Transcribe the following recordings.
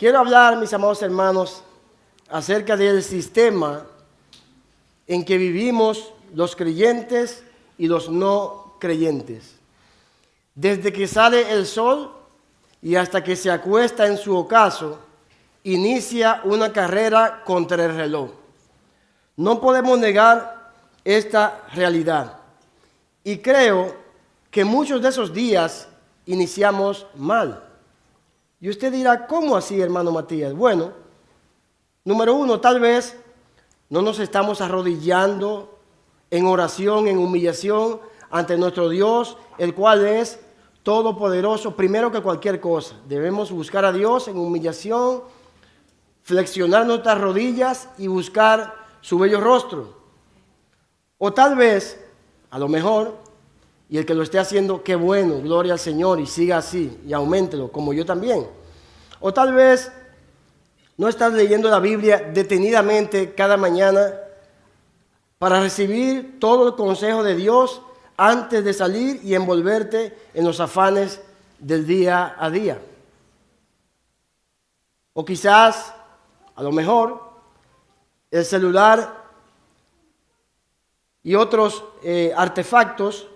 Quiero hablar, mis amados hermanos, acerca del sistema en que vivimos los creyentes y los no creyentes. Desde que sale el sol y hasta que se acuesta en su ocaso, inicia una carrera contra el reloj. No podemos negar esta realidad. Y creo que muchos de esos días iniciamos mal. Y usted dirá, ¿cómo así, hermano Matías? Bueno, número uno, tal vez no nos estamos arrodillando en oración, en humillación ante nuestro Dios, el cual es todopoderoso, primero que cualquier cosa. Debemos buscar a Dios en humillación, flexionar nuestras rodillas y buscar su bello rostro. O tal vez, a lo mejor, y el que lo esté haciendo, qué bueno, gloria al Señor, y siga así, y auméntelo, como yo también. O tal vez no estás leyendo la Biblia detenidamente cada mañana para recibir todo el consejo de Dios antes de salir y envolverte en los afanes del día a día. O quizás, a lo mejor, el celular y otros artefactos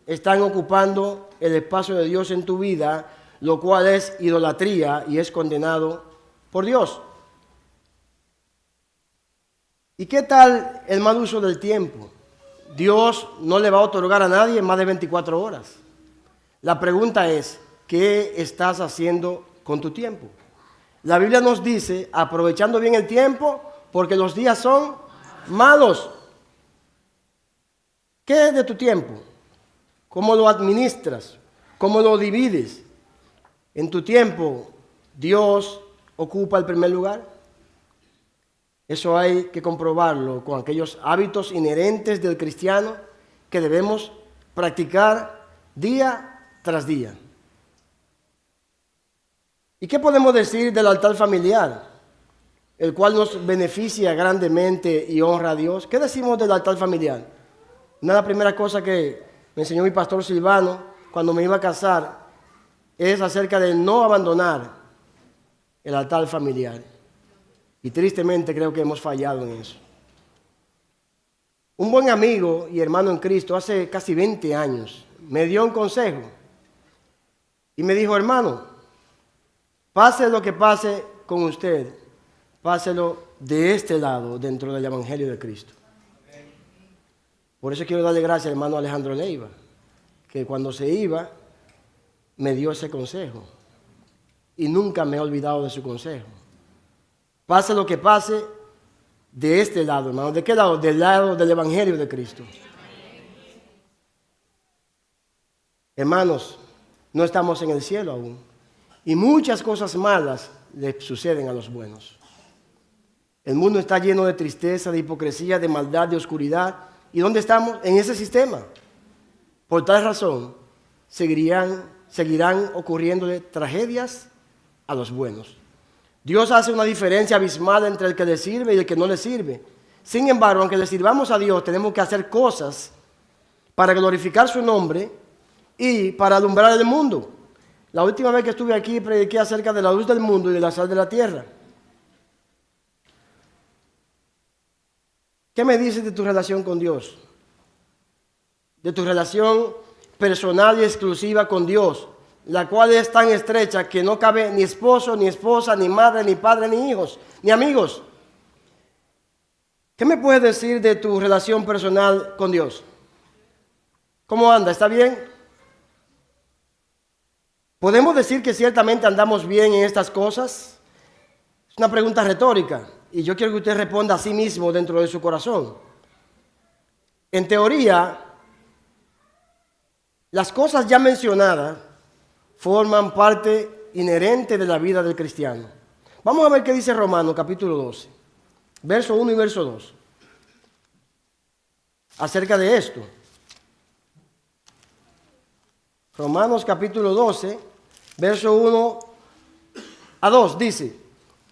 están ocupando el espacio de Dios en tu vida, lo cual es idolatría y es condenado por Dios. ¿Y qué tal el mal uso del tiempo? Dios no le va a otorgar a nadie más de 24 horas. La pregunta es, ¿qué estás haciendo con tu tiempo? La Biblia nos dice, aprovechando bien el tiempo, porque los días son malos. ¿Qué es de tu tiempo? ¿Cómo lo administras? ¿Cómo lo divides? En tu tiempo, ¿Dios ocupa el primer lugar? Eso hay que comprobarlo con aquellos hábitos inherentes del cristiano que debemos practicar día tras día. ¿Y qué podemos decir del altar familiar, el cual nos beneficia grandemente y honra a Dios? ¿Qué decimos del altar familiar? Una de las primeras cosas que me enseñó mi pastor Silvano cuando me iba a casar es acerca de no abandonar el altar familiar. Y tristemente creo que hemos fallado en eso. Un buen amigo y hermano en Cristo hace casi 20 años me dio un consejo y me dijo, hermano, pase lo que pase con usted, páselo de este lado dentro del Evangelio de Cristo. Por eso quiero darle gracias al hermano Alejandro Leiva, que cuando se iba me dio ese consejo y nunca me he olvidado de su consejo. Pase lo que pase de este lado, hermano. ¿De qué lado? Del lado del Evangelio de Cristo. Hermanos, no estamos en el cielo aún. Y muchas cosas malas le suceden a los buenos. El mundo está lleno de tristeza, de hipocresía, de maldad, de oscuridad. ¿Y dónde estamos? En ese sistema. Por tal razón, seguirán ocurriéndole tragedias a los buenos. Dios hace una diferencia abismal entre el que le sirve y el que no le sirve. Sin embargo, aunque le sirvamos a Dios, tenemos que hacer cosas para glorificar su nombre y para alumbrar el mundo. La última vez que estuve aquí prediqué acerca de la luz del mundo y de la sal de la tierra. ¿Qué me dices de tu relación con Dios? De tu relación personal y exclusiva con Dios, la cual es tan estrecha que no cabe ni esposo, ni esposa, ni madre, ni padre, ni hijos, ni amigos. ¿Qué me puedes decir de tu relación personal con Dios? ¿Cómo anda? ¿Está bien? ¿Podemos decir que ciertamente andamos bien en estas cosas? Es una pregunta retórica y yo quiero que usted responda a sí mismo dentro de su corazón. En teoría, las cosas ya mencionadas forman parte inherente de la vida del cristiano. Vamos a ver qué dice Romanos capítulo 12, verso 1 y verso 2. Acerca de esto. Romanos capítulo 12, verso 1 a 2 dice,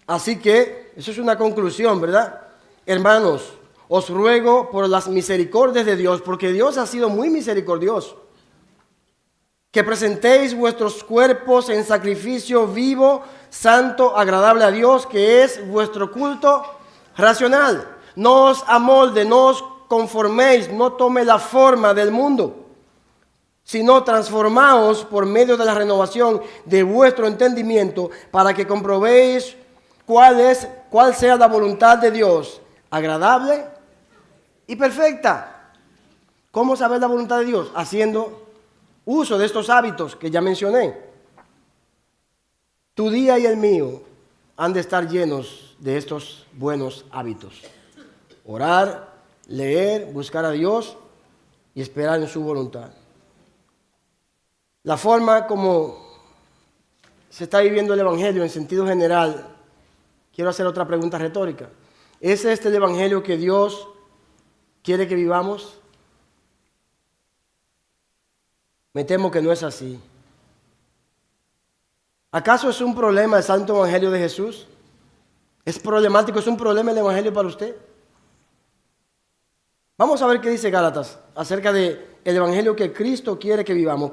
así que, eso es una conclusión, ¿verdad? Hermanos, os ruego por las misericordias de Dios, porque Dios ha sido muy misericordioso, que presentéis vuestros cuerpos en sacrificio vivo, santo, agradable a Dios, que es vuestro culto racional. No os amolde, no os conforméis, no tome la forma del mundo, sino transformaos por medio de la renovación de vuestro entendimiento, para que comprobéis cuál sea la voluntad de Dios, agradable y perfecta. ¿Cómo saber la voluntad de Dios? Haciendo uso de estos hábitos que ya mencioné. Tu día y el mío han de estar llenos de estos buenos hábitos. Orar, leer, buscar a Dios y esperar en su voluntad. La forma como se está viviendo el Evangelio en sentido general, quiero hacer otra pregunta retórica. ¿Es este el Evangelio que Dios quiere que vivamos? Me temo que no es así. ¿Acaso es un problema el Santo Evangelio de Jesús? ¿Es problemático? ¿Es un problema el Evangelio para usted? Vamos a ver qué dice Gálatas acerca del Evangelio que Cristo quiere que vivamos.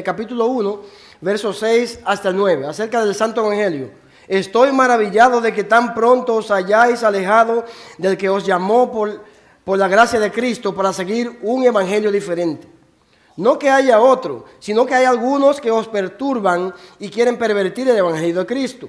Capítulo 1, versos 6 hasta el 9, acerca del Santo Evangelio. Estoy maravillado de que tan pronto os hayáis alejado del que os llamó por la gracia de Cristo para seguir un Evangelio diferente. No que haya otro, sino que hay algunos que os perturban y quieren pervertir el Evangelio de Cristo.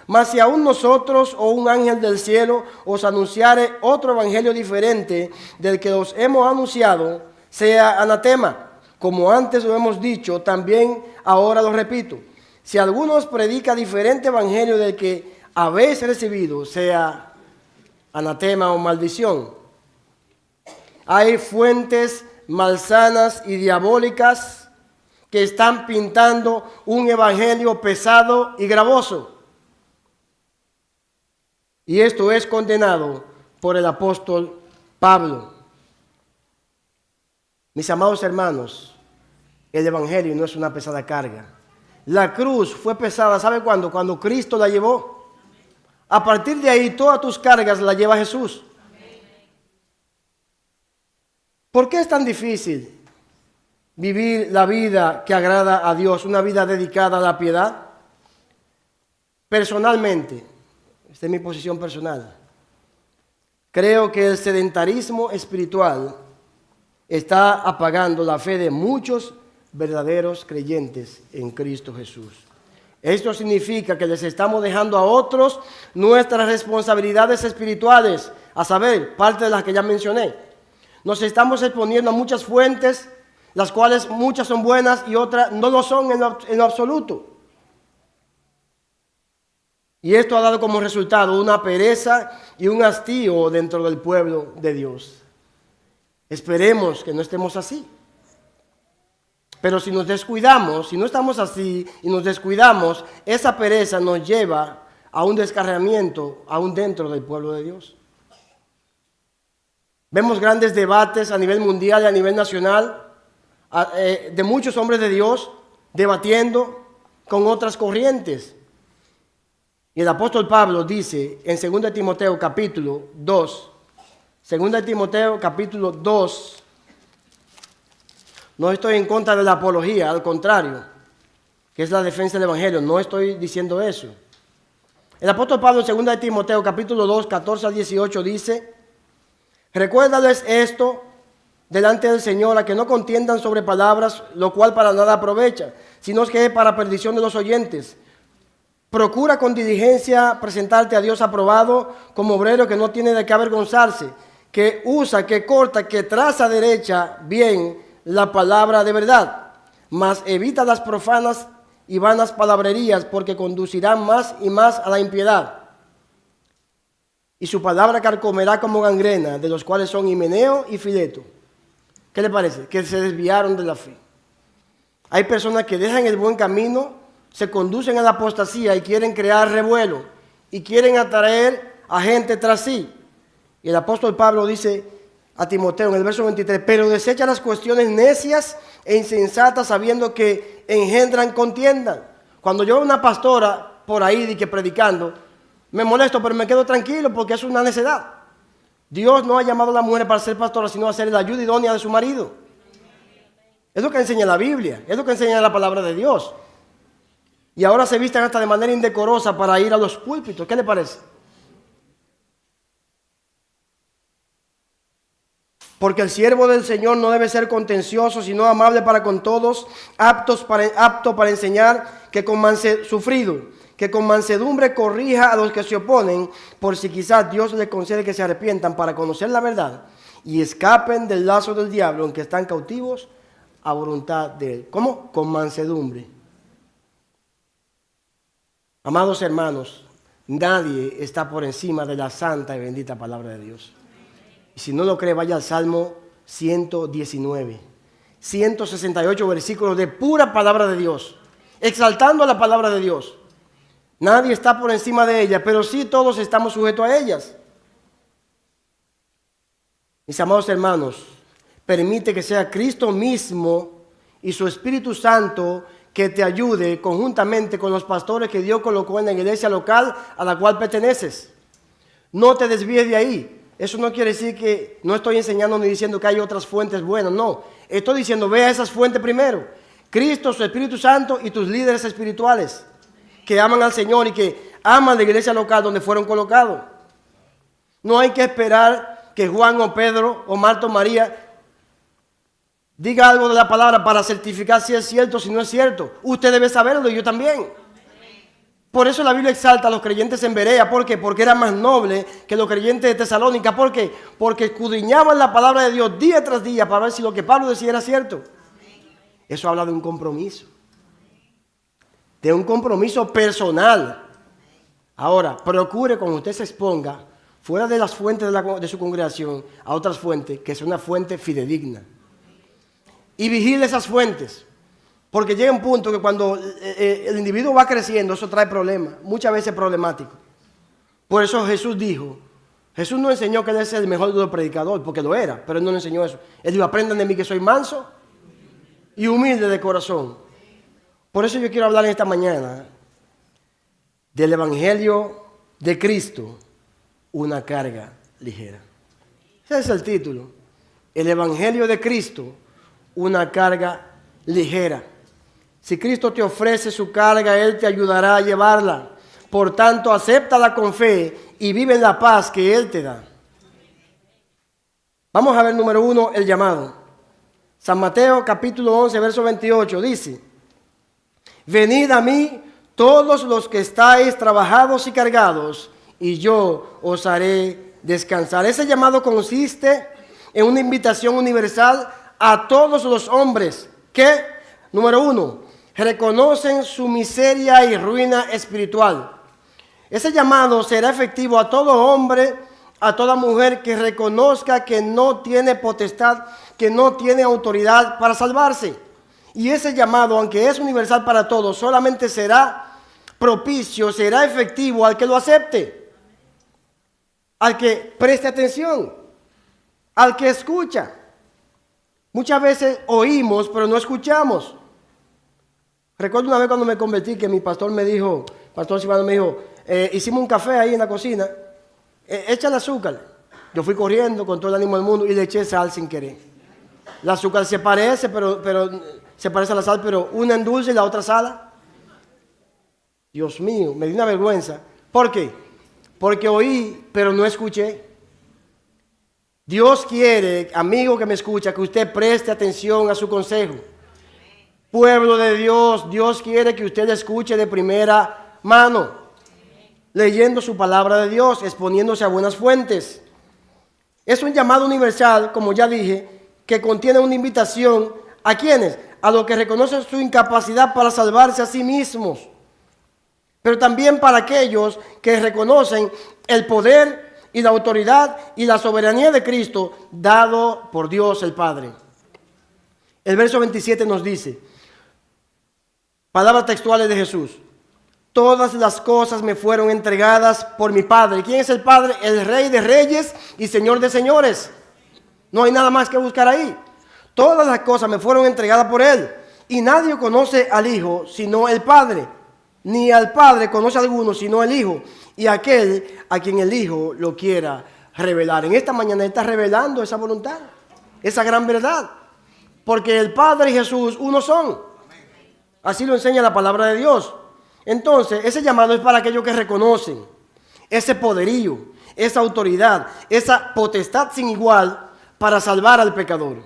Mas si aún nosotros o un ángel del cielo os anunciare otro evangelio diferente del que os hemos anunciado, sea anatema. Como antes lo hemos dicho, también ahora lo repito. Si alguno os predica diferente evangelio del que habéis recibido, sea anatema o maldición. Hay fuentes malsanas y diabólicas que están pintando un evangelio pesado y gravoso. Y esto es condenado por el apóstol Pablo. Mis amados hermanos, el evangelio no es una pesada carga. La cruz fue pesada, ¿sabe cuándo? Cuando Cristo la llevó. A partir de ahí, todas tus cargas las lleva Jesús. ¿Por qué es tan difícil vivir la vida que agrada a Dios, una vida dedicada a la piedad? Personalmente, esta es mi posición personal, creo que el sedentarismo espiritual está apagando la fe de muchos verdaderos creyentes en Cristo Jesús. Esto significa que les estamos dejando a otros nuestras responsabilidades espirituales, a saber, parte de las que ya mencioné. Nos estamos exponiendo a muchas fuentes, las cuales muchas son buenas y otras no lo son en lo absoluto. Y esto ha dado como resultado una pereza y un hastío dentro del pueblo de Dios. Esperemos que no estemos así. Pero si nos descuidamos, si no estamos así y nos descuidamos, esa pereza nos lleva a un descarriamiento aún dentro del pueblo de Dios. Vemos grandes debates a nivel mundial y a nivel nacional de muchos hombres de Dios debatiendo con otras corrientes. Y el apóstol Pablo dice en 2 Timoteo capítulo 2, 2 Timoteo capítulo 2, no estoy en contra de la apología, al contrario, que es la defensa del evangelio, no estoy diciendo eso. El apóstol Pablo en 2 Timoteo capítulo 2, 14 al 18 dice: recuérdales esto delante del Señor, a que no contiendan sobre palabras, lo cual para nada aprovecha, sino que es para perdición de los oyentes. Procura con diligencia presentarte a Dios aprobado como obrero que no tiene de qué avergonzarse, que usa, que corta, que traza derecha bien la palabra de verdad, mas evita las profanas y vanas palabrerías, porque conducirán más y más a la impiedad. Y su palabra carcomerá como gangrena, de los cuales son Himeneo y Fileto. ¿Qué le parece? Que se desviaron de la fe. Hay personas que dejan el buen camino, se conducen a la apostasía y quieren crear revuelo y quieren atraer a gente tras sí. Y el apóstol Pablo dice a Timoteo en el verso 23: pero desecha las cuestiones necias e insensatas, sabiendo que engendran contienda. Cuando yo veo una pastora por ahí predicando, me molesto, pero me quedo tranquilo porque es una necedad. Dios no ha llamado a la mujer para ser pastora, sino a ser la ayuda idónea de su marido. Es lo que enseña la Biblia, es lo que enseña la palabra de Dios. Y ahora se visten hasta de manera indecorosa para ir a los púlpitos. ¿Qué le parece? Porque el siervo del Señor no debe ser contencioso, sino amable para con todos, apto para enseñar, que con mansedumbre corrija a los que se oponen, por si quizás Dios les concede que se arrepientan para conocer la verdad y escapen del lazo del diablo, aunque están cautivos a voluntad de él. ¿Cómo? Con mansedumbre. Amados hermanos, nadie está por encima de la santa y bendita palabra de Dios. Y si no lo cree, vaya al Salmo 119, 168 versículos de pura palabra de Dios, exaltando la palabra de Dios. Nadie está por encima de ella, pero sí todos estamos sujetos a ellas. Mis amados hermanos, permite que sea Cristo mismo y su Espíritu Santo que te ayude conjuntamente con los pastores que Dios colocó en la iglesia local a la cual perteneces. No te desvíes de ahí. Eso no quiere decir que no estoy enseñando ni diciendo que hay otras fuentes buenas. No, estoy diciendo ve a esas fuentes primero. Cristo, su Espíritu Santo y tus líderes espirituales que aman al Señor y que aman la iglesia local donde fueron colocados. No hay que esperar que Juan o Pedro o Marta o María diga algo de la palabra para certificar si es cierto o si no es cierto. Usted debe saberlo y yo también. Por eso la Biblia exalta a los creyentes en Berea. ¿Por qué? Porque era más noble que los creyentes de Tesalónica. ¿Por qué? Porque escudriñaban la palabra de Dios día tras día para ver si lo que Pablo decía era cierto. Eso habla de un compromiso. De un compromiso personal. Ahora, procure cuando usted se exponga fuera de las fuentes de su congregación a otras fuentes, que sea una fuente fidedigna. Y vigile esas fuentes. Porque llega un punto que cuando el individuo va creciendo, eso trae problemas, muchas veces problemático. Por eso Jesús no enseñó que él es el mejor de los predicadores, porque lo era, pero él no le enseñó eso. Él dijo, aprendan de mí que soy manso y humilde de corazón. Por eso yo quiero hablar en esta mañana del Evangelio de Cristo, una carga ligera. Ese es el título. El Evangelio de Cristo, una carga ligera. Si Cristo te ofrece su carga, Él te ayudará a llevarla. Por tanto, acéptala con fe y vive en la paz que Él te da. Vamos a ver, número 1, el llamado. San Mateo, capítulo 11, verso 28, dice: venid a mí todos los que estáis trabajados y cargados, y yo os haré descansar. Ese llamado consiste en una invitación universal a todos los hombres que, número 1, reconocen su miseria y ruina espiritual. Ese llamado será efectivo a todo hombre, a toda mujer que reconozca que no tiene potestad, que no tiene autoridad para salvarse. Y ese llamado, aunque es universal para todos, solamente será propicio, será efectivo al que lo acepte, al que preste atención, al que escucha. Muchas veces oímos, pero no escuchamos. Recuerdo una vez cuando me convertí que mi pastor Silvano me dijo, hicimos un café ahí en la cocina, échale azúcar. Yo fui corriendo con todo el ánimo del mundo y le eché sal sin querer. El azúcar se parece, se parece a la sal, pero una endulce y la otra sala. Dios mío, me dio una vergüenza. ¿Por qué? Porque oí, pero no escuché. Dios quiere, amigo que me escucha, que usted preste atención a su consejo. Pueblo de Dios, Dios quiere que usted escuche de primera mano, leyendo su palabra de Dios, exponiéndose a buenas fuentes. Es un llamado universal, como ya dije, que contiene una invitación ¿a quiénes? A los que reconocen su incapacidad para salvarse a sí mismos, pero también para aquellos que reconocen el poder y la autoridad y la soberanía de Cristo dado por Dios el Padre. El verso 27 nos dice, palabras textuales de Jesús: todas las cosas me fueron entregadas por mi Padre. ¿Quién es el Padre? El Rey de Reyes y Señor de Señores. No hay nada más que buscar ahí. Todas las cosas me fueron entregadas por Él. Y nadie conoce al Hijo sino el Padre. Ni al Padre conoce a alguno sino el Hijo. Y aquel a quien el Hijo lo quiera revelar. En esta mañana está revelando esa voluntad, esa gran verdad. Porque el Padre y Jesús uno son. Así lo enseña la palabra de Dios. Entonces, ese llamado es para aquellos que reconocen ese poderío, esa autoridad, esa potestad sin igual para salvar al pecador.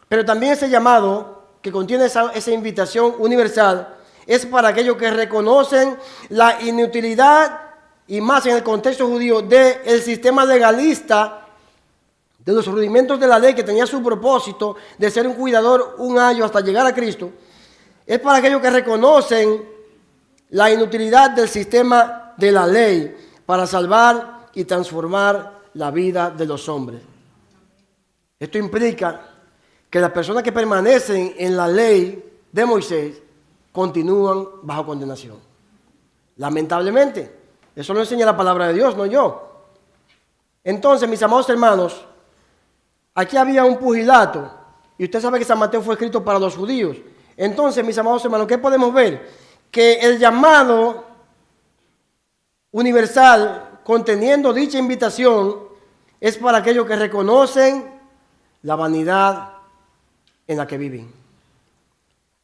Pero también ese llamado que contiene esa invitación universal es para aquellos que reconocen la inutilidad, y más en el contexto judío, del sistema legalista, de los rudimentos de la ley que tenía su propósito de ser un cuidador un año hasta llegar a Cristo. Es para aquellos que reconocen la inutilidad del sistema de la ley para salvar y transformar la vida de los hombres. Esto implica que las personas que permanecen en la ley de Moisés continúan bajo condenación. Lamentablemente, eso lo enseña la palabra de Dios, no yo. Entonces, mis amados hermanos, aquí había un pugilato, y usted sabe que San Mateo fue escrito para los judíos. Entonces, mis amados hermanos, ¿qué podemos ver? Que el llamado universal conteniendo dicha invitación es para aquellos que reconocen la vanidad en la que viven.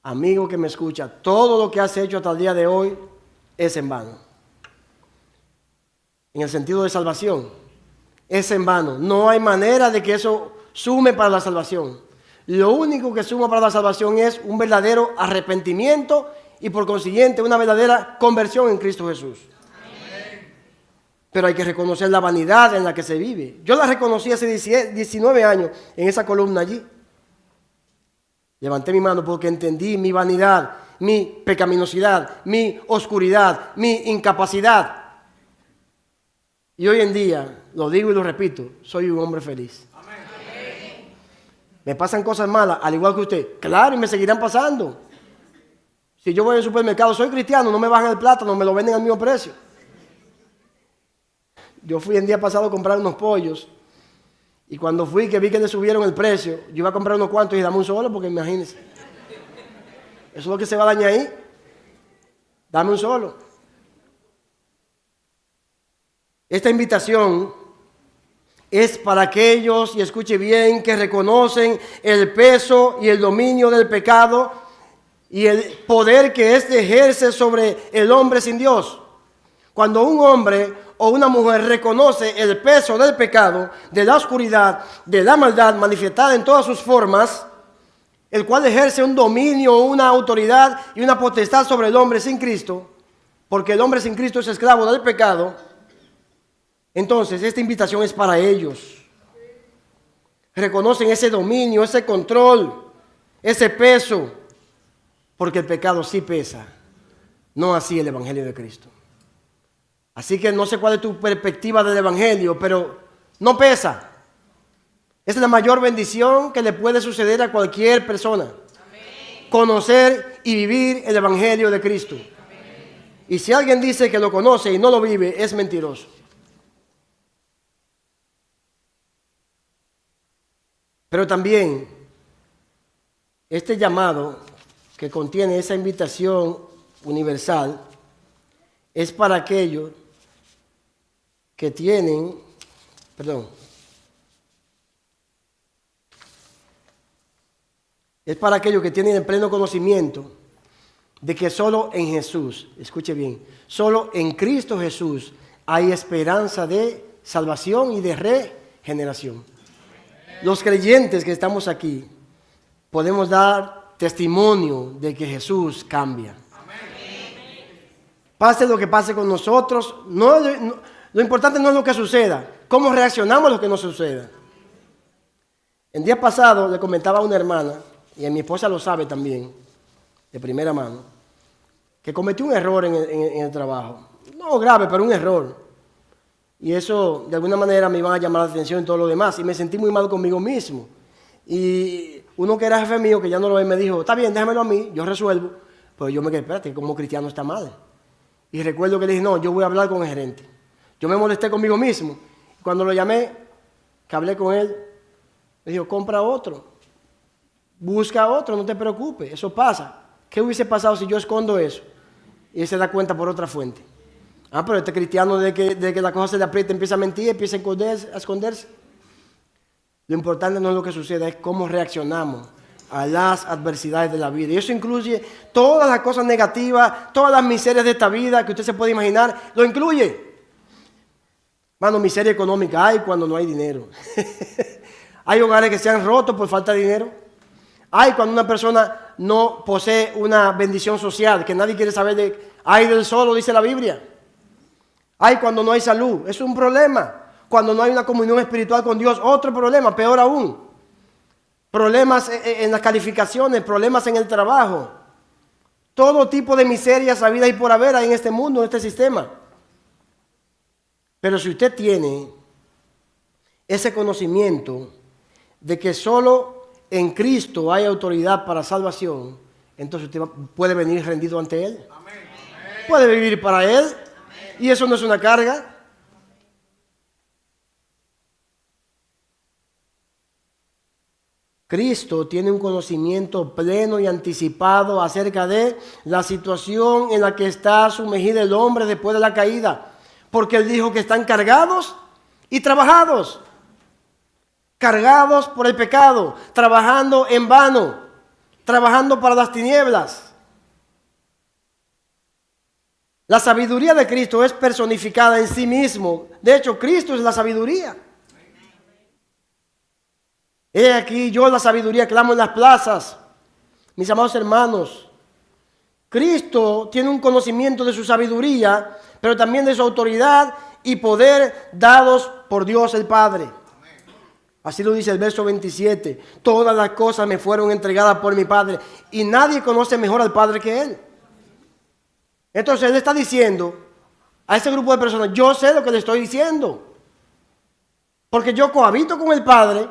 Amigo que me escucha, todo lo que has hecho hasta el día de hoy es en vano. En el sentido de salvación, es en vano. No hay manera de que eso sume para la salvación. Lo único que suma para la salvación es un verdadero arrepentimiento y por consiguiente una verdadera conversión en Cristo Jesús. Amén. Pero hay que reconocer la vanidad en la que se vive. Yo la reconocí hace 19 años en esa columna allí. Levanté mi mano porque entendí mi vanidad, mi pecaminosidad, mi oscuridad, mi incapacidad. Y hoy en día, lo digo y lo repito, soy un hombre feliz. Me pasan cosas malas, al igual que usted. Claro, y me seguirán pasando. Si yo voy al supermercado, soy cristiano, no me bajan el plátano, me lo venden al mismo precio. Yo fui el día pasado a comprar unos pollos, y cuando fui, que vi que le subieron el precio, yo iba a comprar unos cuantos y dame un solo, porque imagínense. Eso es lo que se va a dañar ahí. Dame un solo. Esta invitación es para aquellos, y escuche bien, que reconocen el peso y el dominio del pecado y el poder que éste ejerce sobre el hombre sin Dios. Cuando un hombre o una mujer reconoce el peso del pecado, de la oscuridad, de la maldad manifestada en todas sus formas, el cual ejerce un dominio, una autoridad y una potestad sobre el hombre sin Cristo, porque el hombre sin Cristo es esclavo del pecado. Entonces, esta invitación es para ellos. Reconocen ese dominio, ese control, ese peso, porque el pecado sí pesa, no así el Evangelio de Cristo. Así que no sé cuál es tu perspectiva del Evangelio, pero no pesa. Es la mayor bendición que le puede suceder a cualquier persona. Amén. Conocer y vivir el Evangelio de Cristo. Amén. Y si alguien dice que lo conoce y no lo vive, es mentiroso. Pero también este llamado que contiene esa invitación universal es para aquellos que tienen, es para aquellos que tienen el pleno conocimiento de que solo en Jesús, escuche bien, solo en Cristo Jesús hay esperanza de salvación y de regeneración. Los creyentes que estamos aquí podemos dar testimonio de que Jesús cambia. Pase lo que pase con nosotros, lo importante no es lo que suceda, cómo reaccionamos a lo que nos suceda. El día pasado le comentaba a una hermana, y a mi esposa lo sabe también, de primera mano, que cometí un error en el trabajo. No grave, pero un error. Y eso, de alguna manera, me iba a llamar la atención y todo lo demás. Y me sentí muy mal conmigo mismo. Y uno que era jefe mío, que ya no lo ve, me dijo, está bien, déjamelo a mí, yo resuelvo. Pero yo me quedé, espérate, como cristiano está mal. Y recuerdo que le dije, no, yo voy a hablar con el gerente. Yo me molesté conmigo mismo. Cuando lo llamé, que hablé con él, me dijo, compra otro. Busca otro, no te preocupes, eso pasa. ¿Qué hubiese pasado si yo escondo eso? Y él se da cuenta por otra fuente. Pero este cristiano, de que la cosa se le aprieta, empieza a mentir, empieza a esconderse. Lo importante no es lo que suceda, es cómo reaccionamos a las adversidades de la vida. Y eso incluye todas las cosas negativas, todas las miserias de esta vida que usted se puede imaginar, lo incluye. Mano, miseria económica hay cuando no hay dinero. Hay hogares que se han roto por falta de dinero. Hay cuando una persona no posee una bendición social, que nadie quiere saber de... Hay del solo, dice la Biblia. Hay cuando no hay salud, es un problema. Cuando no hay una comunión espiritual con Dios, otro problema, peor aún. Problemas en las calificaciones, problemas en el trabajo. Todo tipo de miserias habidas y por haber hay en este mundo, en este sistema. Pero si usted tiene ese conocimiento de que solo en Cristo hay autoridad para salvación, entonces usted puede venir rendido ante Él. Amén. Puede vivir para Él. Amén. Y eso no es una carga. Cristo tiene un conocimiento pleno y anticipado acerca de la situación en la que está sumergido el hombre después de la caída. Porque Él dijo que están cargados y trabajados. Cargados por el pecado, trabajando en vano, trabajando para las tinieblas. La sabiduría de Cristo es personificada en sí mismo. De hecho, Cristo es la sabiduría. He aquí yo la sabiduría clamo en las plazas. Mis amados hermanos, Cristo tiene un conocimiento de su sabiduría, pero también de su autoridad y poder dados por Dios el Padre. Así lo dice el verso 27. Todas las cosas me fueron entregadas por mi Padre y nadie conoce mejor al Padre que Él. Entonces Él está diciendo a ese grupo de personas, yo sé lo que le estoy diciendo. Porque yo cohabito con el Padre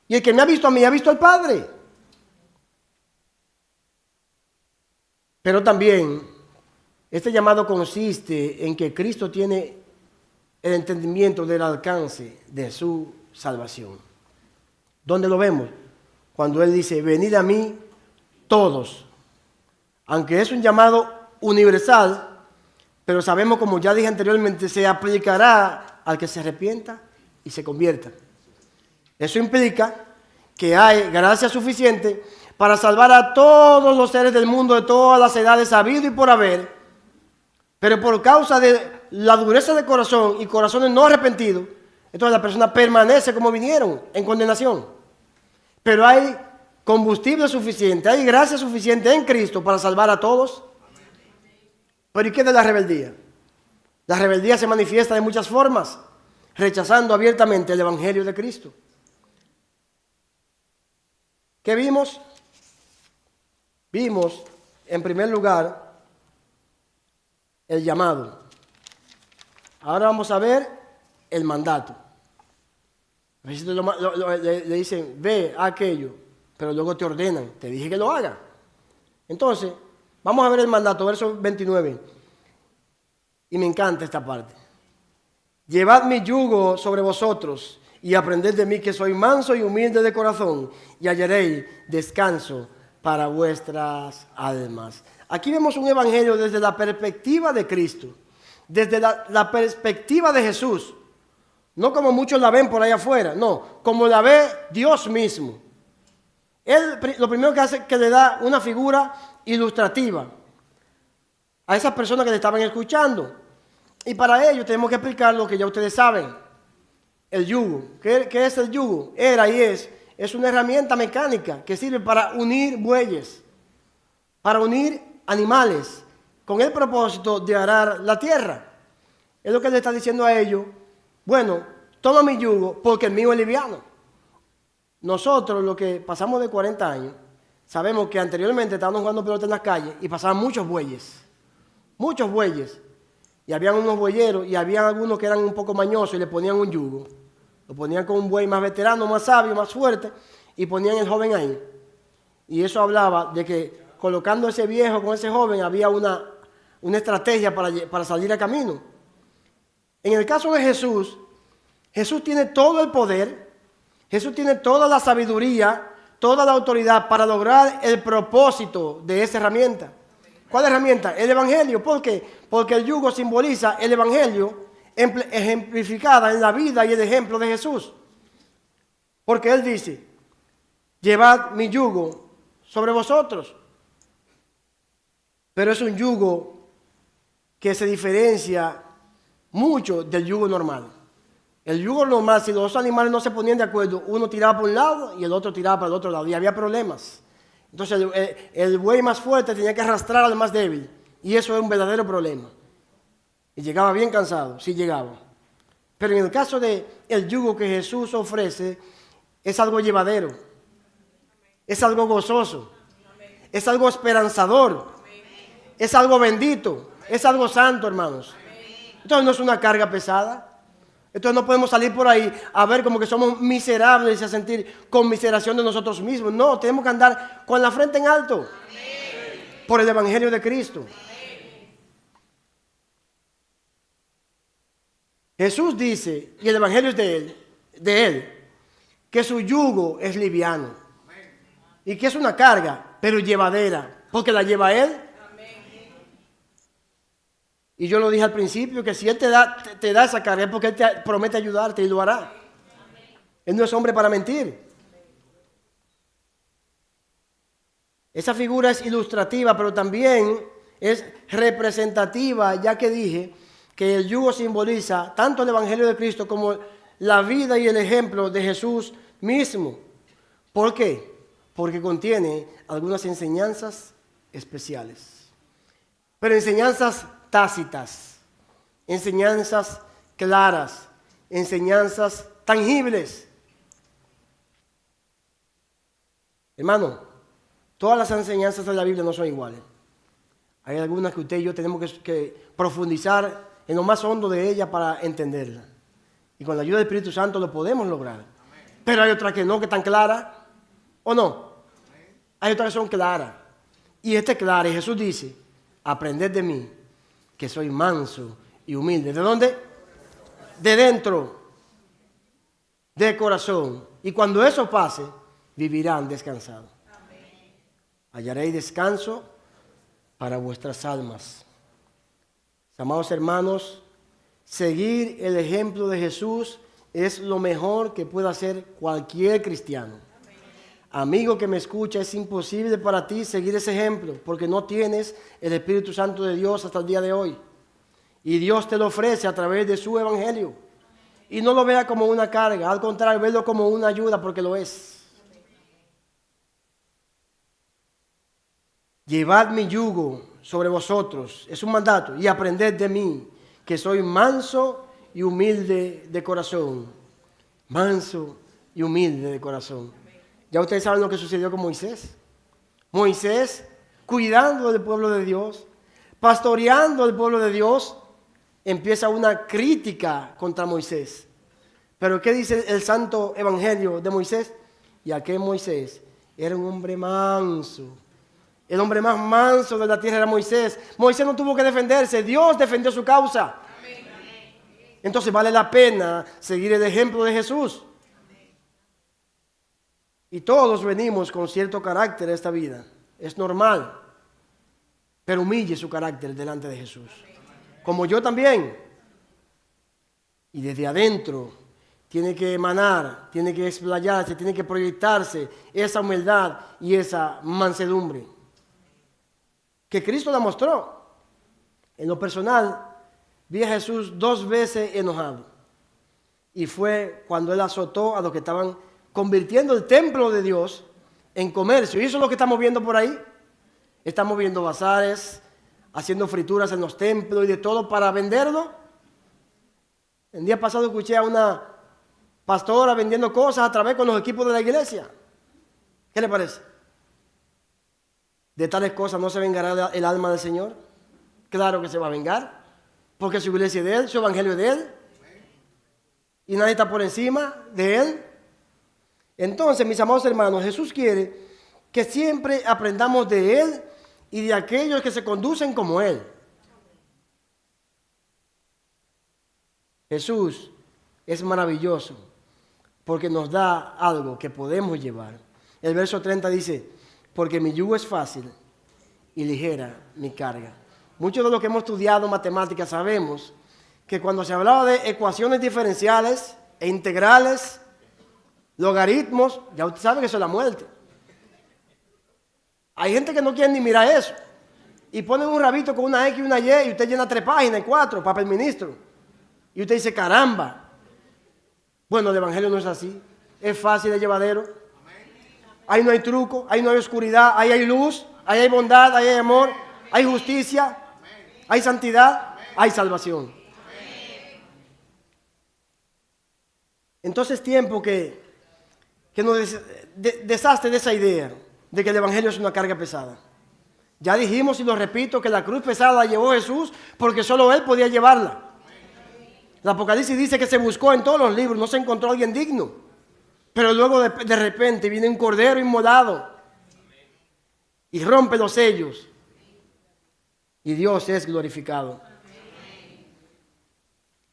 y el que me ha visto a mí ha visto al Padre. Pero también este llamado consiste en que Cristo tiene el entendimiento del alcance de su salvación. ¿Dónde lo vemos? Cuando Él dice, venid a mí todos. Aunque es un llamado universal, pero sabemos, como ya dije anteriormente, se aplicará al que se arrepienta y se convierta. Eso implica que hay gracia suficiente para salvar a todos los seres del mundo de todas las edades habido y por haber, pero por causa de la dureza de corazón y corazones no arrepentidos, entonces la persona permanece como vinieron, en condenación. Pero hay combustible suficiente, hay gracia suficiente en Cristo para salvar a todos. Pero ¿y qué de la rebeldía? La rebeldía se manifiesta de muchas formas, rechazando abiertamente el Evangelio de Cristo. ¿Qué vimos? Vimos, en primer lugar, el llamado. Ahora vamos a ver el mandato. A veces le dicen, ve a aquello, pero luego te ordenan, te dije que lo haga. Entonces, vamos a ver el mandato, verso 29. Y me encanta esta parte. Llevad mi yugo sobre vosotros y aprended de mí que soy manso y humilde de corazón y hallaréis descanso para vuestras almas. Aquí vemos un evangelio desde la perspectiva de Cristo, desde la perspectiva de Jesús. No como muchos la ven por ahí afuera, no, como la ve Dios mismo. Él lo primero que hace es que le da una figura ilustrativa a esas personas que le estaban escuchando. Y para ello tenemos que explicar lo que ya ustedes saben. El yugo. ¿Qué es el yugo? Era y es una herramienta mecánica que sirve para unir bueyes, para unir animales, con el propósito de arar la tierra. Es lo que le está diciendo a ellos. Bueno, toma mi yugo porque el mío es liviano. Nosotros, los que pasamos de 40 años, sabemos que anteriormente estábamos jugando pelota en las calles y pasaban muchos bueyes. Muchos bueyes. Y habían unos bueyeros y había algunos que eran un poco mañosos y le ponían un yugo. Lo ponían con un buey más veterano, más sabio, más fuerte y ponían el joven ahí. Y eso hablaba de que colocando ese viejo con ese joven había una estrategia para salir a camino. En el caso de Jesús, Jesús tiene todo el poder, Jesús tiene toda la sabiduría, toda la autoridad para lograr el propósito de esa herramienta. ¿Cuál herramienta? El Evangelio. ¿Por qué? Porque el yugo simboliza el Evangelio ejemplificada en la vida y el ejemplo de Jesús. Porque Él dice, llevad mi yugo sobre vosotros. Pero es un yugo que se diferencia mucho del yugo normal. El yugo normal, si los dos animales no se ponían de acuerdo, uno tiraba por un lado y el otro tiraba para el otro lado, y había problemas. Entonces el buey más fuerte tenía que arrastrar al más débil, y eso es un verdadero problema. Y llegaba bien cansado, sí llegaba. Pero en el caso del yugo que Jesús ofrece, es algo llevadero, es algo gozoso, es algo esperanzador, es algo bendito, es algo santo, hermanos. Entonces no es una carga pesada. Entonces no podemos salir por ahí a ver como que somos miserables y a sentir conmiseración de nosotros mismos. No, tenemos que andar con la frente en alto por el Evangelio de Cristo. Jesús dice, y el Evangelio es de él, que su yugo es liviano y que es una carga, pero llevadera, porque la lleva Él. Y yo lo dije al principio, que si Él te da esa carga es porque Él te promete ayudarte y lo hará. Él no es hombre para mentir. Esa figura es ilustrativa, pero también es representativa, ya que dije que el yugo simboliza tanto el Evangelio de Cristo como la vida y el ejemplo de Jesús mismo. ¿Por qué? Porque contiene algunas enseñanzas especiales, pero enseñanzas tácitas, enseñanzas claras, enseñanzas tangibles. Hermano, todas las enseñanzas de la Biblia no son iguales. Hay algunas que usted y yo tenemos que profundizar en lo más hondo de ella para entenderla. Y con la ayuda del Espíritu Santo lo podemos lograr. Pero hay otras que no, que están claras, ¿o no? Hay otras que son claras. Y esta es clara, y Jesús dice, aprended de mí, que soy manso y humilde. ¿De dónde? De dentro, de corazón. Y cuando eso pase, vivirán descansados. Hallaréis descanso para vuestras almas. Amados hermanos, seguir el ejemplo de Jesús es lo mejor que puede hacer cualquier cristiano. Amigo que me escucha, es imposible para ti seguir ese ejemplo porque no tienes el Espíritu Santo de Dios hasta el día de hoy. Y Dios te lo ofrece a través de su Evangelio. Y no lo vea como una carga, al contrario, velo como una ayuda porque lo es. Llevad mi yugo sobre vosotros, es un mandato, y aprended de mí, que soy manso y humilde de corazón. Manso y humilde de corazón. Ya ustedes saben lo que sucedió con Moisés. Moisés, cuidando del pueblo de Dios, pastoreando al pueblo de Dios, empieza una crítica contra Moisés. Pero ¿qué dice el santo evangelio de Moisés? Y aquel Moisés era un hombre manso. El hombre más manso de la tierra era Moisés. Moisés no tuvo que defenderse, Dios defendió su causa. Entonces vale la pena seguir el ejemplo de Jesús. Y todos venimos con cierto carácter a esta vida. Es normal. Pero humille su carácter delante de Jesús. Como yo también. Y desde adentro tiene que emanar, tiene que explayarse, tiene que proyectarse esa humildad y esa mansedumbre que Cristo la mostró. En lo personal, vi a Jesús 2 veces enojado. Y fue cuando Él azotó a los que estaban convirtiendo el templo de Dios en comercio. Y eso es lo que estamos viendo por ahí. Estamos viendo bazares, haciendo frituras en los templos y de todo para venderlo. El día pasado escuché a una pastora vendiendo cosas a través con los equipos de la iglesia. ¿Qué le parece? ¿De tales cosas no se vengará el alma del Señor? Claro que se va a vengar, porque su iglesia es de Él, su evangelio es de Él, y nadie está por encima de Él. Entonces, mis amados hermanos, Jesús quiere que siempre aprendamos de Él y de aquellos que se conducen como Él. Jesús es maravilloso porque nos da algo que podemos llevar. El verso 30 dice, porque mi yugo es fácil y ligera mi carga. Muchos de los que hemos estudiado matemáticas sabemos que cuando se hablaba de ecuaciones diferenciales e integrales, logaritmos, ya usted sabe que eso es la muerte. Hay gente que no quiere ni mirar eso. Y ponen un rabito con una X y una Y y usted llena 3 páginas y 4, papel ministro. Y usted dice, caramba. Bueno, el evangelio no es así. Es fácil, es llevadero. Ahí no hay truco, ahí no hay oscuridad, ahí hay luz, ahí hay bondad, ahí hay amor, hay justicia, hay santidad, hay salvación. Entonces es tiempo que nos deshazte de esa idea de que el evangelio es una carga pesada. Ya dijimos y lo repito que la cruz pesada la llevó Jesús porque solo Él podía llevarla. El Apocalipsis dice que se buscó en todos los libros, no se encontró alguien digno. Pero luego de repente viene un cordero inmolado y rompe los sellos. Y Dios es glorificado.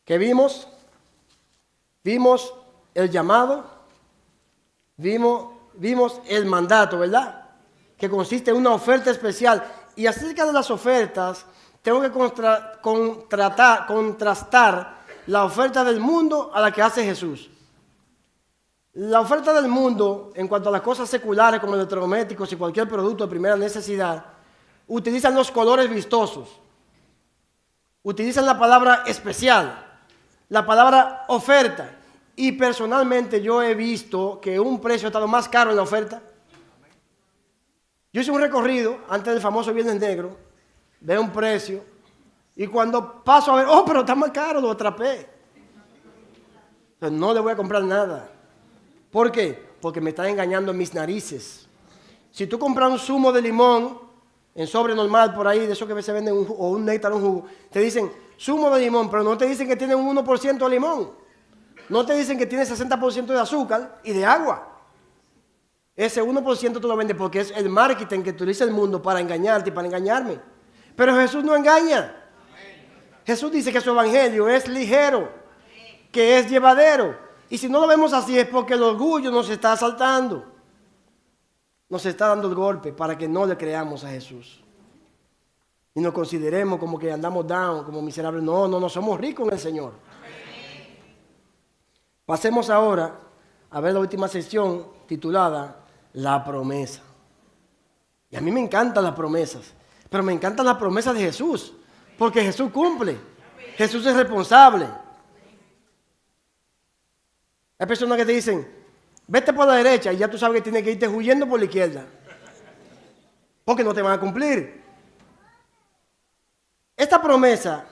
¿Qué vimos? Vimos el llamado, vimos el mandato, ¿verdad? Que consiste en una oferta especial. Y acerca de las ofertas, tengo que contrastar la oferta del mundo a la que hace Jesús. La oferta del mundo, en cuanto a las cosas seculares como electrodomésticos y cualquier producto de primera necesidad, utilizan los colores vistosos, utilizan la palabra especial, la palabra oferta. Y personalmente yo he visto que un precio ha estado más caro en la oferta. Yo hice un recorrido antes del famoso Viernes Negro, veo un precio, y cuando paso a ver, oh, pero está más caro, lo atrapé. Entonces no le voy a comprar nada. ¿Por qué? Porque me están engañando en mis narices. Si tú compras un zumo de limón, en sobre normal por ahí, de eso que se venden, o un néctar, un jugo, te dicen zumo de limón, pero no te dicen que tiene un 1% de limón. No te dicen que tiene 60% de azúcar y de agua. Ese 1% tú lo vendes porque es el marketing que utiliza el mundo para engañarte y para engañarme. Pero Jesús no engaña. Jesús dice que su evangelio es ligero, que es llevadero. Y si no lo vemos así es porque el orgullo nos está asaltando. Nos está dando el golpe para que no le creamos a Jesús. Y nos consideremos como que andamos down, como miserables. No somos ricos en el Señor. Pasemos ahora a ver la última sección titulada La promesa. Y a mí me encantan las promesas, pero me encantan las promesas de Jesús, porque Jesús cumple. Jesús es responsable. Hay personas que te dicen, vete por la derecha y ya tú sabes que tienes que irte huyendo por la izquierda, porque no te van a cumplir. Esta promesa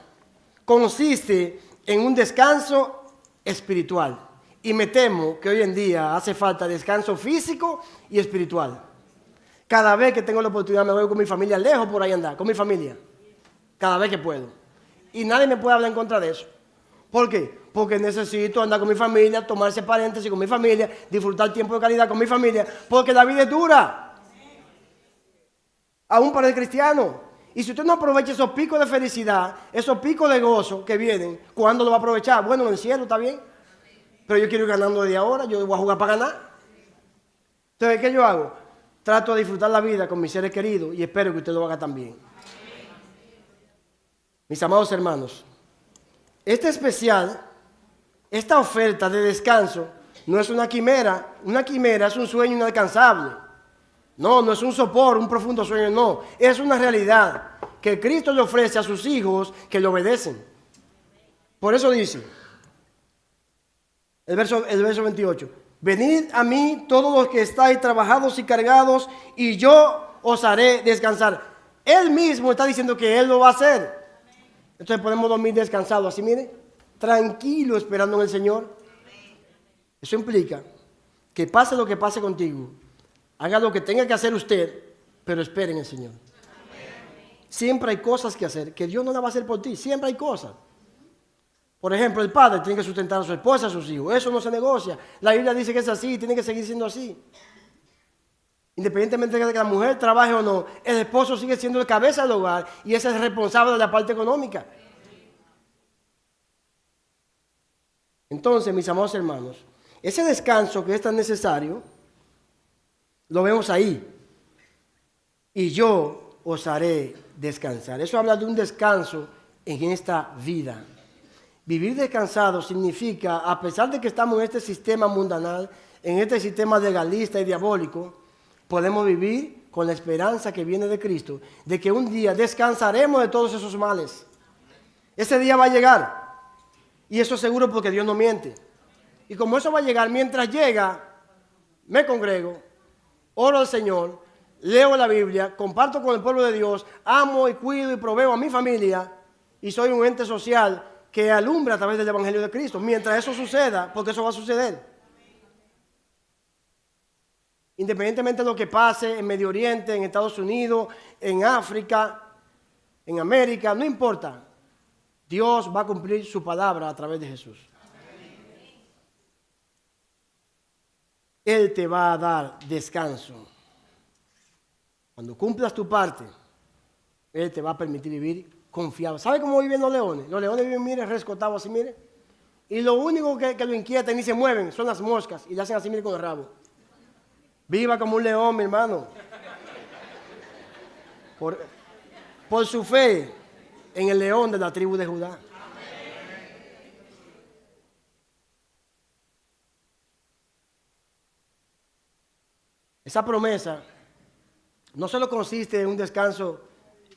consiste en un descanso espiritual. Y me temo que hoy en día hace falta descanso físico y espiritual. Cada vez que tengo la oportunidad me voy con mi familia lejos por ahí andar, con mi familia. Cada vez que puedo. Y nadie me puede hablar en contra de eso. ¿Por qué? Porque necesito andar con mi familia, tomarse paréntesis con mi familia, disfrutar tiempo de calidad con mi familia, porque la vida es dura. Aún para el cristiano. Y si usted no aprovecha esos picos de felicidad, esos picos de gozo que vienen, ¿cuándo lo va a aprovechar? Bueno, en el cielo está bien. Pero yo quiero ir ganando desde ahora, yo voy a jugar para ganar. Entonces, ¿qué yo hago? Trato de disfrutar la vida con mis seres queridos y espero que usted lo haga también. Mis amados hermanos, este especial, esta oferta de descanso, no es una quimera. Una quimera es un sueño inalcanzable. No es un sopor, un profundo sueño, no. Es una realidad que Cristo le ofrece a sus hijos que le obedecen. Por eso dice, el verso 28. Venid a mí todos los que estáis trabajados y cargados, y yo os haré descansar. Él mismo está diciendo que Él lo va a hacer. Entonces podemos dormir descansados, así mire, tranquilo esperando en el Señor. Eso implica que pase lo que pase contigo, haga lo que tenga que hacer usted, pero espere en el Señor. Siempre hay cosas que hacer, que Dios no la va a hacer por ti, siempre hay cosas. Por ejemplo, el padre tiene que sustentar a su esposa, a sus hijos. Eso no se negocia. La Biblia dice que es así, tiene que seguir siendo así. Independientemente de que la mujer trabaje o no, el esposo sigue siendo el cabeza del hogar y ese es el responsable de la parte económica. Entonces, mis amados hermanos, ese descanso que es tan necesario, lo vemos ahí. Y yo os haré descansar. Eso habla de un descanso en esta vida. Vivir descansado significa, a pesar de que estamos en este sistema mundanal, en este sistema legalista y diabólico, podemos vivir con la esperanza que viene de Cristo, de que un día descansaremos de todos esos males. Ese día va a llegar, y eso es seguro porque Dios no miente. Y como eso va a llegar, mientras llega, me congrego, oro al Señor, leo la Biblia, comparto con el pueblo de Dios, amo y cuido y proveo a mi familia, y soy un ente social que alumbra a través del Evangelio de Cristo. Mientras eso suceda, porque eso va a suceder. Independientemente de lo que pase en Medio Oriente, en Estados Unidos, en África, en América, no importa. Dios va a cumplir su palabra a través de Jesús. Él te va a dar descanso. Cuando cumplas tu parte, Él te va a permitir vivir confiado. ¿Sabe cómo viven los leones? Los leones viven, mire, rescotados así, mire. Y lo único que lo inquieta y ni se mueven son las moscas. Y le hacen así, mire, con el rabo. Viva como un león, mi hermano. Por su fe en el león de la tribu de Judá. Esa promesa no solo consiste en un descanso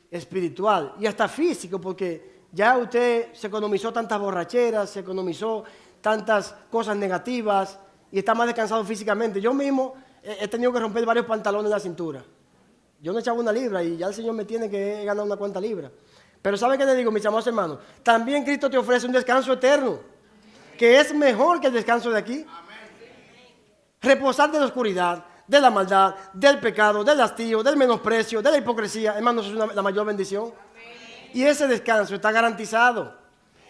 espiritual y hasta físico, porque ya usted se economizó tantas borracheras, se economizó tantas cosas negativas y está más descansado físicamente. Yo mismo he tenido que romper varios pantalones en la cintura. Yo no echaba 1 libra y ya el Señor me tiene que ganar una cuanta libra. Pero ¿sabe qué le digo, mis amados hermanos? También Cristo te ofrece un descanso eterno, que es mejor que el descanso de aquí. Reposar de la oscuridad, de la maldad, del pecado, del hastío, del menosprecio, de la hipocresía, hermanos, es la mayor bendición. Y ese descanso está garantizado.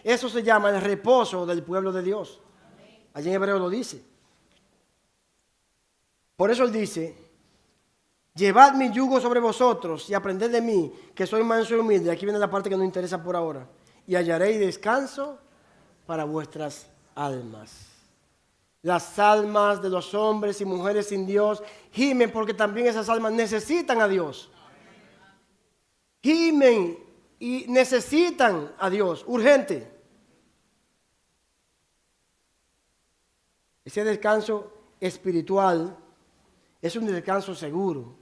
Eso se llama el reposo del pueblo de Dios. Allí en Hebreo lo dice. Por eso él dice, llevad mi yugo sobre vosotros y aprended de mí, que soy manso y humilde. Aquí viene la parte que nos interesa por ahora. Y hallaréis descanso para vuestras almas. Las almas de los hombres y mujeres sin Dios gimen porque también esas almas necesitan a Dios. Gimen y necesitan a Dios, urgente. Ese descanso espiritual es un descanso seguro,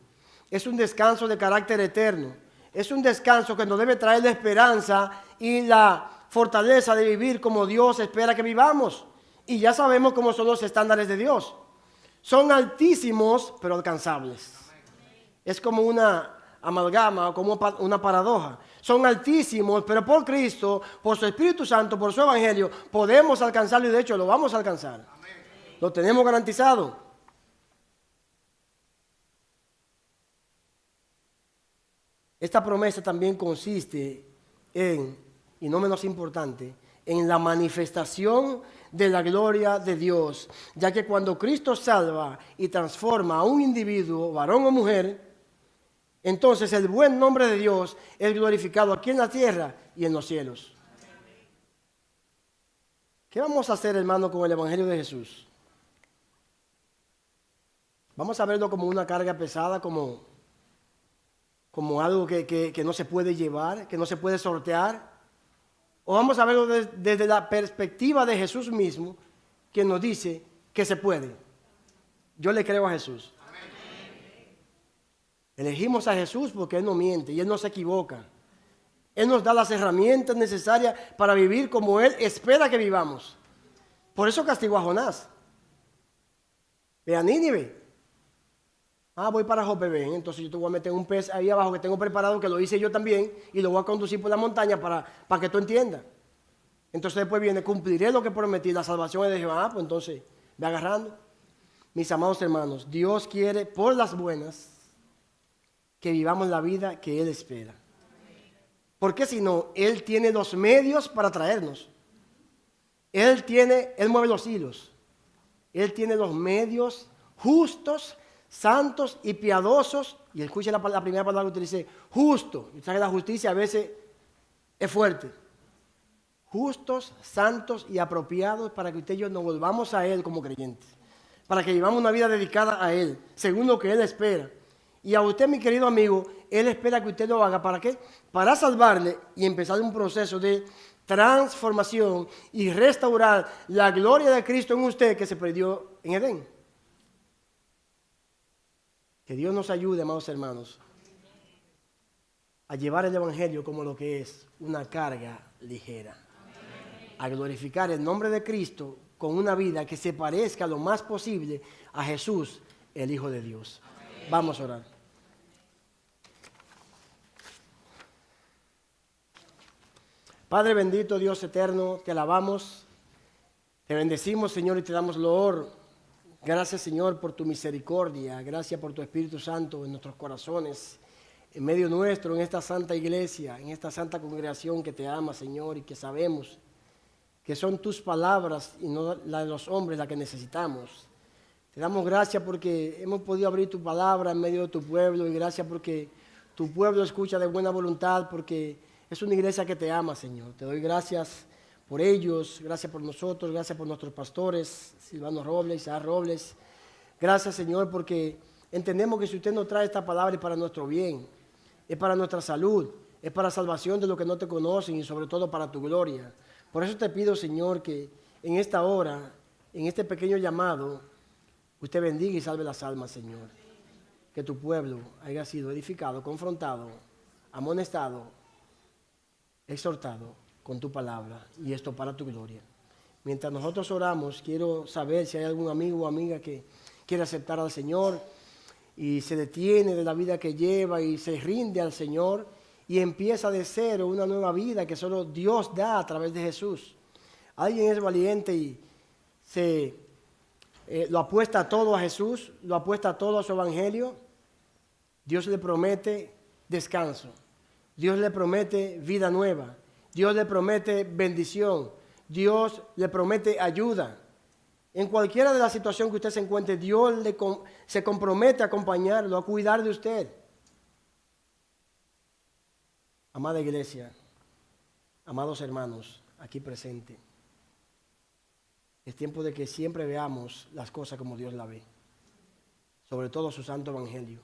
es un descanso de carácter eterno, es un descanso que nos debe traer la esperanza y la fortaleza de vivir como Dios espera que vivamos. Y ya sabemos cómo son los estándares de Dios. Son altísimos, pero alcanzables. Es como una amalgama o como una paradoja. Son altísimos, pero por Cristo, por su Espíritu Santo, por su Evangelio, podemos alcanzarlo y de hecho lo vamos a alcanzar. Lo tenemos garantizado. Esta promesa también consiste en, y no menos importante, en la manifestación de la gloria de Dios, ya que cuando Cristo salva y transforma a un individuo, varón o mujer, entonces el buen nombre de Dios es glorificado aquí en la tierra y en los cielos. ¿Qué vamos a hacer, hermano, con el Evangelio de Jesús? Vamos a verlo como una carga pesada, como algo que no se puede llevar, que no se puede sortear. O vamos a verlo desde la perspectiva de Jesús mismo, quien nos dice que se puede. Yo le creo a Jesús. Elegimos a Jesús porque Él no miente y Él no se equivoca. Él nos da las herramientas necesarias para vivir como Él espera que vivamos. Por eso castigó a Jonás. Ve a Nínive. Voy para Jope, ven. Entonces yo te voy a meter un pez ahí abajo que tengo preparado, que lo hice yo también, y lo voy a conducir por la montaña para que tú entiendas. Entonces después viene, cumpliré lo que prometí, la salvación es de Jehová. Pues entonces, ve agarrando. Mis amados hermanos, Dios quiere por las buenas que vivamos la vida que Él espera. Porque si no, Él tiene los medios para traernos. Él mueve los hilos. Él tiene los medios justos, santos y piadosos, y escuche la primera palabra que utilicé, justo. Y la justicia a veces es fuerte. Justos, santos y apropiados para que usted y yo nos volvamos a Él como creyentes. Para que vivamos una vida dedicada a Él, según lo que Él espera. Y a usted, mi querido amigo, Él espera que usted lo haga. ¿Para qué? Para salvarle y empezar un proceso de transformación y restaurar la gloria de Cristo en usted que se perdió en Edén. Que Dios nos ayude, amados hermanos, a llevar el Evangelio como lo que es, una carga ligera. A glorificar el nombre de Cristo con una vida que se parezca lo más posible a Jesús, el Hijo de Dios. Vamos a orar. Padre bendito, Dios eterno, te alabamos, te bendecimos, Señor, y te damos loor. Gracias, Señor, por tu misericordia, gracias por tu Espíritu Santo en nuestros corazones, en medio nuestro, en esta santa iglesia, en esta santa congregación que te ama, Señor, y que sabemos que son tus palabras y no la de los hombres la que necesitamos. Te damos gracias porque hemos podido abrir tu palabra en medio de tu pueblo, y gracias porque tu pueblo escucha de buena voluntad, porque es una iglesia que te ama, Señor. Te doy gracias por ellos, gracias por nosotros, gracias por nuestros pastores, Silvano Robles, Isaac Robles. Gracias, Señor, porque entendemos que si usted nos trae esta palabra es para nuestro bien, es para nuestra salud, es para salvación de los que no te conocen y sobre todo para tu gloria. Por eso te pido, Señor, que en esta hora, en este pequeño llamado, usted bendiga y salve las almas, Señor. Que tu pueblo haya sido edificado, confrontado, amonestado, exhortado con tu palabra, y esto para tu gloria. Mientras nosotros oramos, quiero saber si hay algún amigo o amiga que quiere aceptar al Señor y se detiene de la vida que lleva y se rinde al Señor y empieza de cero una nueva vida que solo Dios da a través de Jesús. Alguien es valiente y lo apuesta todo a Jesús, lo apuesta todo a su evangelio. Dios le promete descanso. Dios le promete vida nueva. Dios le promete bendición. Dios le promete ayuda. En cualquiera de las situaciones que usted se encuentre, Dios se compromete a acompañarlo, a cuidar de usted. Amada iglesia, amados hermanos, aquí presentes, es tiempo de que siempre veamos las cosas como Dios las ve. Sobre todo su santo evangelio.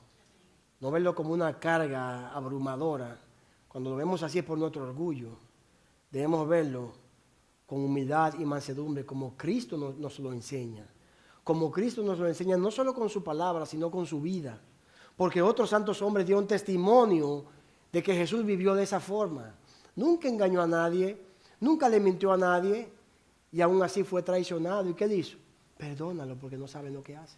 No verlo como una carga abrumadora. Cuando lo vemos así es por nuestro orgullo. Debemos verlo con humildad y mansedumbre, como Cristo nos lo enseña. Como Cristo nos lo enseña, no solo con su palabra, sino con su vida. Porque otros santos hombres dieron testimonio de que Jesús vivió de esa forma. Nunca engañó a nadie, nunca le mintió a nadie, y aún así fue traicionado. ¿Y qué hizo? Perdónalo porque no saben lo que hace.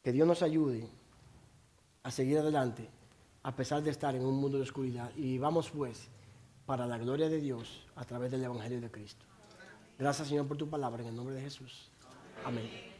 Que Dios nos ayude a seguir adelante, a pesar de estar en un mundo de oscuridad. Y vamos pues para la gloria de Dios a través del Evangelio de Cristo. Gracias, Señor, por tu palabra en el nombre de Jesús. Amén.